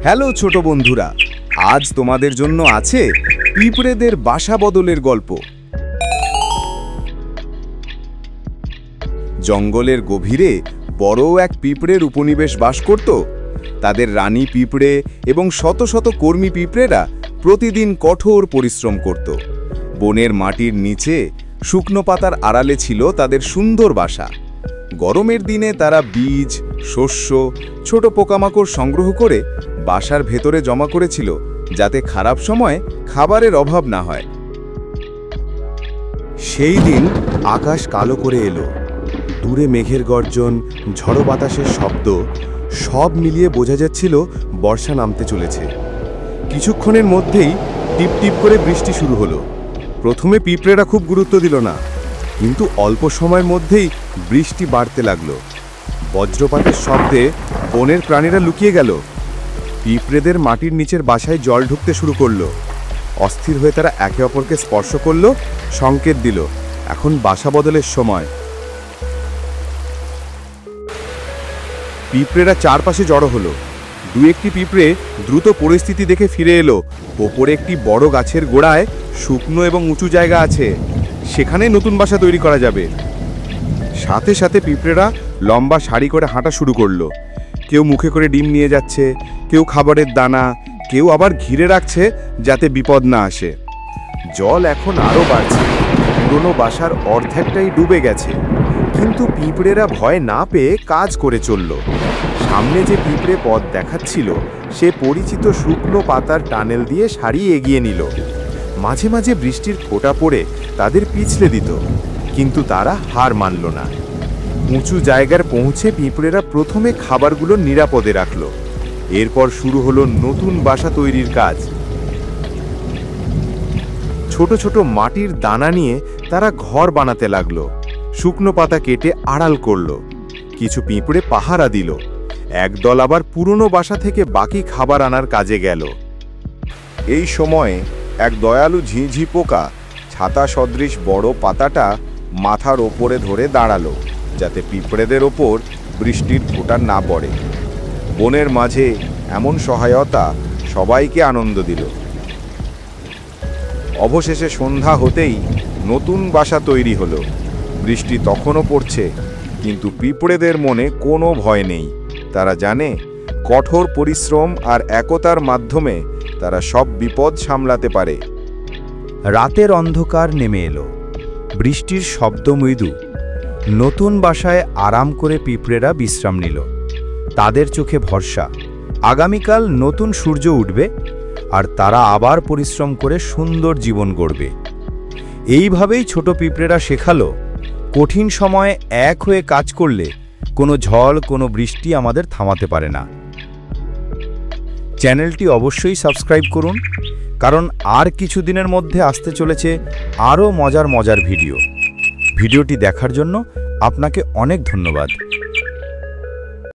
Hello ছোট বন্ধুরা, আজ তোমাদের জন্য আছে পিঁপড়েদের বাসা বদলের গল্প। জঙ্গলের গভীরে বড় এক পিঁপড়ের উপনিবেশ বাস করত। তাদের রানী পিঁপড়ে এবং শত শত কর্মী পিঁপড়েরা প্রতিদিন কঠোর পরিশ্রম করত। বনের মাটির নিচে শুকনো পাতার আড়ালে ছিল তাদের সুন্দর বাসা। গরমের দিনে তারা বীজ, শস্য, ছোট পোকামাকড় সংগ্রহ করে বাসার ভেতরে জমা করেছিল, যাতে খারাপ সময়ে খাবারের অভাব না হয়। সেই দিন আকাশ কালো করে এলো। দূরে মেঘের গর্জন, ঝড়ো বাতাসের শব্দ, সব মিলিয়ে বোঝা যাচ্ছিল বর্ষা নামতে চলেছে। কিছুক্ষণের মধ্যেই টিপ টিপ করে বৃষ্টি শুরু হলো। প্রথমে পিঁপড়েরা খুব গুরুত্ব দিল না, কিন্তু অল্প সময়ের মধ্যেই বৃষ্টি বাড়তে লাগলো। বজ্রপাতের শব্দে বনের প্রাণীরা লুকিয়ে গেল। পিঁপড়েদের মাটির নিচের বাসায় জল ঢুকতে শুরু করলো। অস্থির হয়ে তারা একে অপরকে স্পর্শ করলো, সংকেত দিল এখন বাসা বদলের সময়। পিঁপড়েরা চারপাশে জড়ো হলো। দু একটি পিঁপড়ে দ্রুত পরিস্থিতি দেখে ফিরে এলো। ওপরে একটি বড় গাছের গোড়ায় শুকনো এবং উঁচু জায়গা আছে, সেখানে নতুন বাসা তৈরি করা যাবে। সাথে সাথে পিঁপড়েরা লম্বা সারি করে হাঁটা শুরু করলো। কেউ মুখে করে ডিম নিয়ে যাচ্ছে, কেউ খাবারের দানা, কেউ আবার ঘিরে রাখছে যাতে বিপদ না আসে। জল এখন আরও বাড়ছে, পুরনো বাসার অর্ধেকটাই ডুবে গেছে, কিন্তু পিঁপড়েরা ভয় না পেয়ে কাজ করে চলল। সামনে যে পিঁপড়ে পথ দেখাচ্ছিল, সে পরিচিত শুকনো পাতার টানেল দিয়ে সারি এগিয়ে নিল। মাঝে মাঝে বৃষ্টির ফোঁটা পড়ে তাদের পিছলে দিত, কিন্তু তারা হার মানল না। উঁচু জায়গায় পৌঁছে পিঁপড়েরা প্রথমে খাবারগুলো নিরাপদে রাখল। এরপর শুরু হলো নতুন বাসা তৈরির কাজ। ছোট ছোট মাটির দানা নিয়ে তারা ঘর বানাতে লাগলো। শুকনো পাতা কেটে আড়াল করলো। কিছু পিঁপড়ে পাহারা দিল। একদল আবার পুরনো বাসা থেকে বাকি খাবার আনার কাজে গেল। এই সময়ে এক দয়ালু ঝিঁঝি পোকা ছাতা সদৃশ বড় পাতাটা মাথার ওপরে ধরে দাঁড়ালো, যাতে পিঁপড়েদের ওপর বৃষ্টির ফোঁটা না পড়ে। বনের মাঝে এমন সহায়তা সবাইকে আনন্দ দিল। অবশেষে সন্ধ্যা হতেই নতুন বাসা তৈরি হলো। বৃষ্টি তখনও পড়ছে, কিন্তু পিঁপড়েদের মনে কোনো ভয় নেই। তারা জানে কঠোর পরিশ্রম আর একতার মাধ্যমে তারা সব বিপদ সামলাতে পারে। রাতের অন্ধকার নেমে এলো। বৃষ্টির শব্দ মৃদু। নতুন বাসায় আরাম করে পিঁপড়েরা বিশ্রাম নিল। তাদের চোখে ভরসা, আগামীকাল নতুন সূর্য উঠবে আর তারা আবার পরিশ্রম করে সুন্দর জীবন গড়বে। এইভাবেই ছোট পিঁপড়েরা শেখালো, কঠিন সময়ে এক হয়ে কাজ করলে কোনো ঝড়, কোনো বৃষ্টি আমাদের থামাতে পারে না। চ্যানেলটি অবশ্যই সাবস্ক্রাইব করুন, কারণ আর কিছুদিনের মধ্যে আসতে চলেছে আরও মজার ভিডিও। ভিডিওটি দেখার জন্য আপনাকে অনেক ধন্যবাদ।